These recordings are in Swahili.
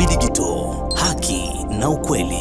Rahby Digital, haki na ukweli.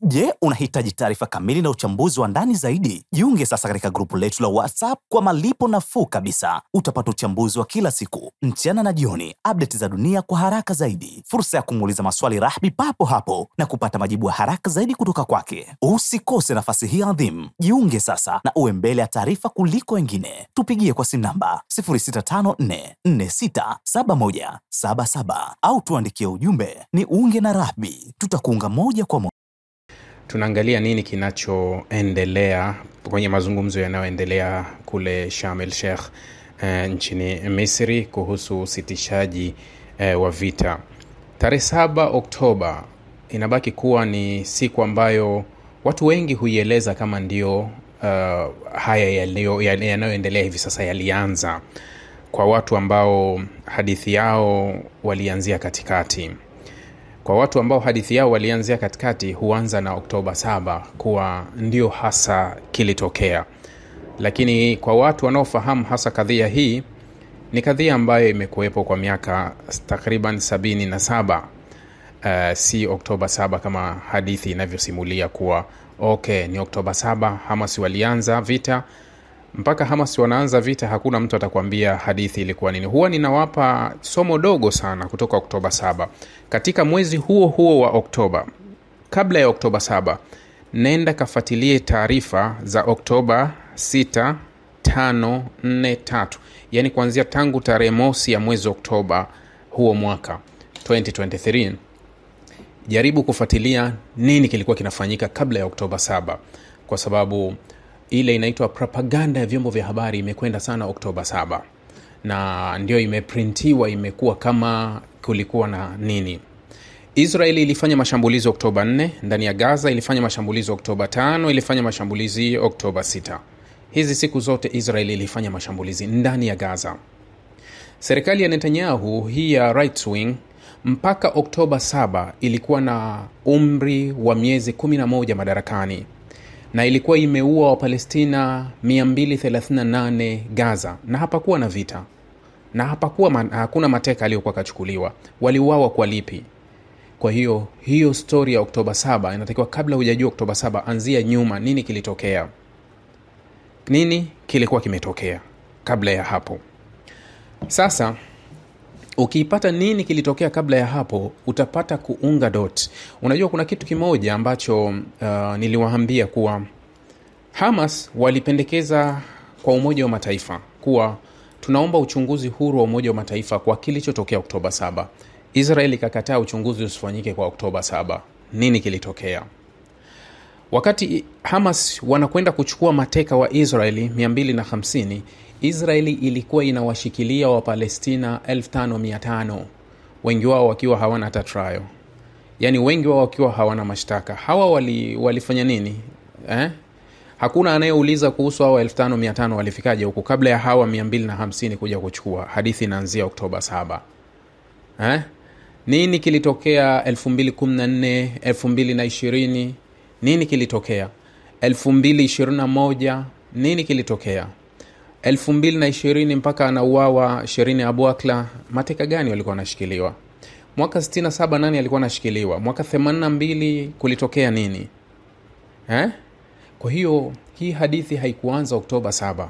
Je, unahitaji taarifa kamili na uchambuzi wa ndani zaidi? Jiunge sasa katika grupu letu la WhatsApp kwa malipo nafuu kabisa. Utapata uchambuzi wa kila siku, mchana na jioni, update za dunia kwa haraka zaidi, fursa ya kumuuliza maswali Rahby papo hapo na kupata majibu haraka zaidi kutoka kwake. Usikose nafasi hii adhimu. Jiunge sasa na uwe mbele ya taarifa kuliko wengine. Tupigie kwa simu namba 0654467177 au tuandikie ujumbe ni unge na Rahby. Tutakuunga moja kwa moja. Tunaangalia nini kinachoendelea kwenye mazungumzo yanayoendelea kule Sharm el Sheikh nchini Misri kuhusu usitishaji wa vita. Tarehe 7 Oktoba inabaki kuwa ni siku ambayo watu wengi huieleza kama ndio haya yanayoendelea hivi sasa yalianza, kwa watu ambao hadithi yao walianzia katikati. Kwa watu ambao hadithi yao walianzia katikati huanza na Oktoba 7 kuwa ndio hasa kilitokea. Lakini kwa watu wanaofahamu hasa kadhia hii, ni kadhia ambayo imekuwepo kwa miaka takriban 77. Si Oktoba 7 kama hadithi inavyosimulia kuwa ni Oktoba 7 Hamas walianza vita. Mpaka Hamas wanaanza vita hakuna mtu atakwambia hadithi ilikuwa nini. Huwa ninawapa somo dogo sana kutoka Oktoba 7. Katika mwezi huo huo wa Oktoba, kabla ya Oktoba 7, nenda kafuatilie taarifa za Oktoba 6, 5, 4, 3. Yani kuanzia tangu tarehe mosi ya mwezi Oktoba huo mwaka 2023. Jaribu kufuatilia nini kilikuwa kinafanyika kabla ya Oktoba 7, kwa sababu ile inaitwa propaganda ya vyombo vya habari imekwenda sana Oktoba 7, na ndio imeprintiwa, imekuwa kama kulikuwa na nini. Israeli ilifanya mashambulizi Oktoba 4 ndani ya Gaza, ilifanya mashambulizi Oktoba 5, ilifanya mashambulizi Oktoba 6. Hizi siku zote Israeli ilifanya mashambulizi ndani ya Gaza. Serikali ya Netanyahu hii ya right wing mpaka Oktoba 7 ilikuwa na umri wa miezi 11 madarakani, na ilikuwa imeua Wapalestina 238 Gaza, na hapakuwa na vita, na hakuna mateka aliyokuwa kachukuliwa. Waliuawa kwa lipi? Kwa hiyo story ya Oktoba 7 inatakiwa, kabla hujajua Oktoba 7, anzia nyuma. Nini kilitokea? Nini kilikuwa kimetokea kabla ya hapo? Sasa ukiipata nini kilitokea kabla ya hapo, utapata kuunga dot. Unajua kuna kitu kimoja ambacho niliwaambia kuwa Hamas walipendekeza kwa Umoja wa Mataifa kuwa tunaomba uchunguzi huru wa Umoja wa Mataifa kwa kilichotokea Oktoba 7. Israeli ikakataa uchunguzi usifanyike kwa Oktoba 7. Nini kilitokea? Wakati Hamas wanakwenda kuchukua mateka wa Israeli 250, Israeli ilikuwa inawashikilia wa Palestina 1500, wengi wao wakiwa hawana hata trial. Yani wengi wao wakiwa hawana mashtaka. Hawa walifanya nini? Hakuna anayeuliza kuhusu hawa 1500 walifikaje huko kabla ya hawa 250 kuja kuchukua. Hadithi inaanzia Oktoba 7. Nini kilitokea 2014, 2020? Nini kilitokea 2021? Nini kilitokea 2020 mpaka anauawa Shirin Abu Akleh? Mateka gani walikuwa wanashikiliwa? Mwaka 67 nani alikuwa anashikiliwa? Mwaka 82 kulitokea nini? Kwa hiyo hii hadithi haikuanza Oktoba 7.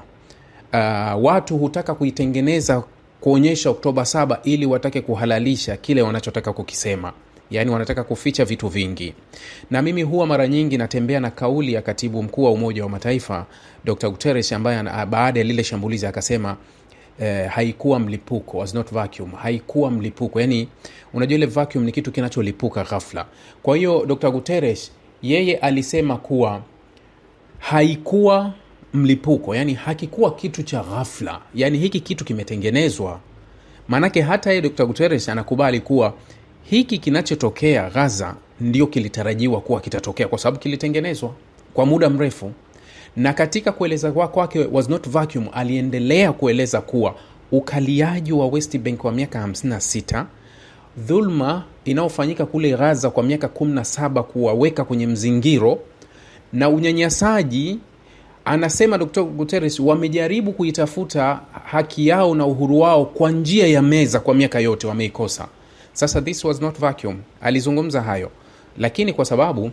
Watu hutaka kuitengeneza kuonyesha Oktoba 7 ili watake kuhalalisha kile wanachotaka kukisema. Yani wanataka kuficha vitu vingi. Na mimi huwa mara nyingi natembea na kauli ya katibu mkuu wa Umoja wa Mataifa Dr. Guterres, ambaye baada ya lile shambulizi akasema haikuwa mlipuko, was not vacuum, haikuwa mlipuko. Yani unajua ile vacuum ni kitu kinacholipuka ghafla. Kwa hiyo Dr. Guterres yeye alisema kuwa haikuwa mlipuko, yani hakikuwa kitu cha ghafla, yani hiki kitu kimetengenezwa. Manake hata yeye Dr. Guterres anakubali kuwa hiki kinachotokea Gaza ndio kilitarajiwa kuwa kitatokea, kwa sababu kilitengenezwa kwa muda mrefu. Na katika kueleza kwake was not vacuum, aliendelea kueleza kuwa ukaliaji wa West Bank wa miaka 56, dhulma inaofanyika kule Gaza kwa miaka 17 kuwaweka kwenye mzingiro, na unyanyasaji Anasema Dr. Guterres wamejaribu kuitafuta haki yao na uhuru wao kwa njia ya meza kwa miaka yote, wameikosa. Sasa this was not vacuum. Alizungumza hayo. Lakini kwa sababu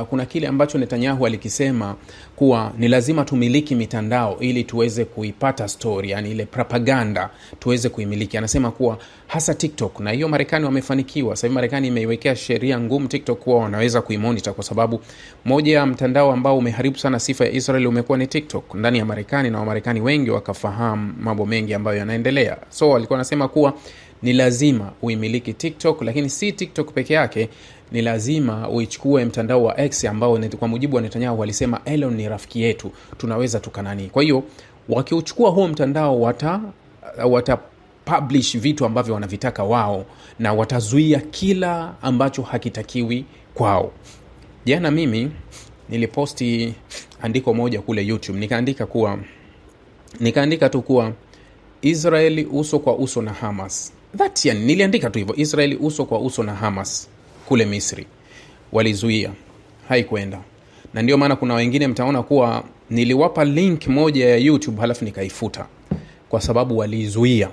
kuna kile ambacho Netanyahu alikisema kuwa ni lazima tumiliki mitandao ili tuweze kuipata story, yani ile propaganda tuweze kuimiliki. Anasema kuwa hasa TikTok, na hiyo Marekani wamefanikiwa. Sasa Marekani imeiwekea sheria ngumu TikTok kuwa wanaweza kuimonitor, kwa sababu moja ya mtandao ambao umeharibu sana sifa ya Israel umekuwa ni TikTok ndani ya Marekani, na Wamarekani wengi wakafahamu mambo mengi ambayo yanaendelea. So walikuwa wanasema kuwa ni lazima uimiliki TikTok, lakini si TikTok peke yake, ni lazima uichukue mtandao wa X ambao kwa mujibu wa Netanyahu walisema Elon ni rafiki yetu, tunaweza tukanani. Kwa hiyo wakiuchukua huo mtandao wata publish vitu ambavyo wanavitaka wao, na watazuia kila ambacho hakitakiwi kwao. Jana mimi niliposti andiko moja kule YouTube, nikaandika tu kuwa Israeli uso kwa uso na Hamas. Yani niliandika tu hivyo, Israeli uso kwa uso na Hamas kule Misri. Walizuia, haikuenda. Na ndio maana kuna wengine mtaona kuwa niliwapa link moja ya YouTube halafu nikaifuta, kwa sababu walizuia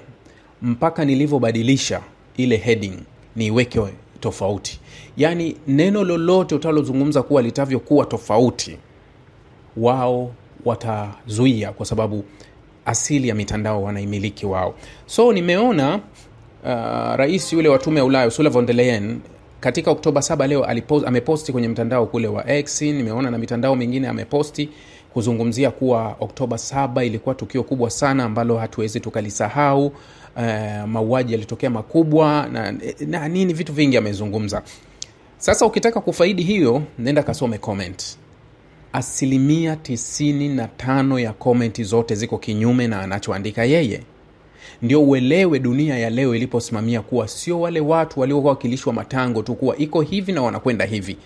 mpaka nilivyobadilisha ile heading niweke tofauti. Yani neno lolote utalozungumza kuwa litavyokuwa tofauti, wao watazuia, kwa sababu asili ya mitandao wanaimiliki wao. So nimeona rais yule wa tume ya Ulaya Ursula von der Leyen katika Oktoba 7 leo ameposti kwenye mtandao kule wa X. Nimeona na mitandao mingine ameposti kuzungumzia kuwa Oktoba 7 ilikuwa tukio kubwa sana ambalo hatuwezi tukalisahau. Mauaji yalitokea makubwa na nini, vitu vingi amezungumza. Sasa ukitaka kufaidi hiyo, nenda kasome comment. 95% ya komenti zote ziko kinyume na anachoandika yeye. Ndio uelewe dunia ya leo iliposimamia kuwa sio wale watu waliokuwa wakilishwa matango tu kuwa iko hivi na wanakwenda hivi.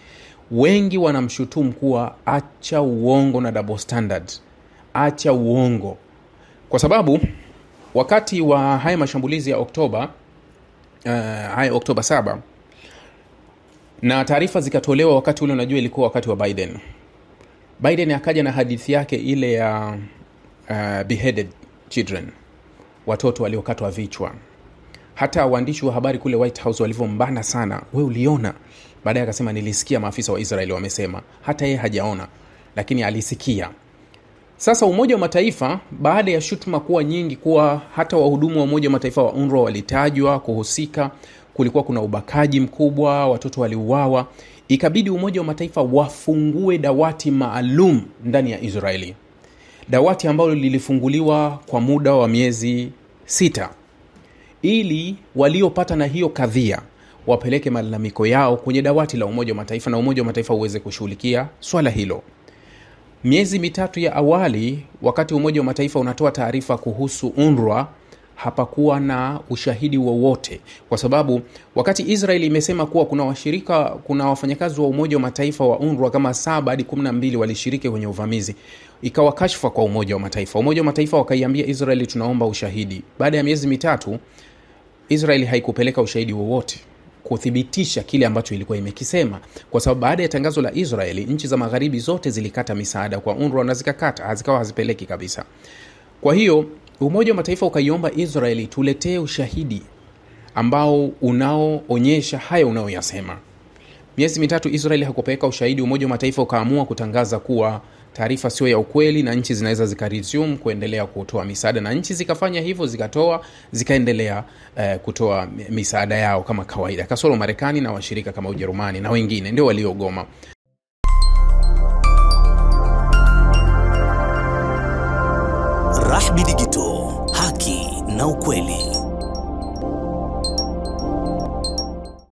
Wengi wanamshutumu kuwa acha uongo na double standard. Acha uongo. Kwa sababu wakati wa haya mashambulizi ya Oktoba 7 na taarifa zikatolewa wakati ule, unajua ilikuwa wakati wa Biden akaja na hadithi yake ile ya beheaded children, watoto waliokatwa vichwa. Hata waandishi wa habari kule White House walivyombana sana, wewe uliona? Baadaye akasema nilisikia maafisa wa Israeli wamesema. Hata yeye hajaona, lakini alisikia. Sasa Umoja wa Mataifa, baada ya shutuma kuwa nyingi kuwa hata wahudumu wa Umoja wa Mataifa wa UNRWA walitajwa kuhusika, kulikuwa kuna ubakaji mkubwa, watoto waliuawa, ikabidi Umoja wa Mataifa wafungue dawati maalum ndani ya Israeli. Dawati ambalo lilifunguliwa kwa muda wa miezi 6 ili waliopata na hiyo kadhia wapeleke malalamiko yao kwenye dawati la Umoja wa Mataifa na Umoja wa Mataifa uweze kushughulikia swala hilo. Miezi 3 ya awali, wakati Umoja wa Mataifa unatoa taarifa kuhusu UNRWA, hapakuwa na ushahidi wowote, kwa sababu wakati Israeli imesema kuwa kuna wafanyakazi wa Umoja wa Mataifa wa UNRWA kama 7 hadi 12 walishiriki kwenye uvamizi, ikawa kashfa kwa Umoja wa Mataifa. Umoja wa Mataifa wakaiambia Israeli tunaomba ushahidi. Baada ya miezi 3 Israeli haikupeleka ushahidi wowote kuthibitisha kile ambacho ilikuwa imekisema, kwa sababu baada ya tangazo la Israeli, nchi za magharibi zote zilikata misaada kwa UNRWA na zikawa hazipeleki kabisa. Kwa hiyo Umoja wa Mataifa ukaiomba Israeli tuletee ushahidi ambao unaoonyesha haya unaoyasema. Miezi 3 Israeli hakupeleka ushahidi. Umoja wa Mataifa ukaamua kutangaza kuwa taarifa sio ya ukweli na nchi zinaweza zikaresume kuendelea kutoa misaada, na nchi zikafanya hivyo, zikaendelea kutoa misaada yao kama kawaida, kasoro Marekani na washirika kama Ujerumani na wengine ndio waliogoma. Rahby Digital, haki na ukweli.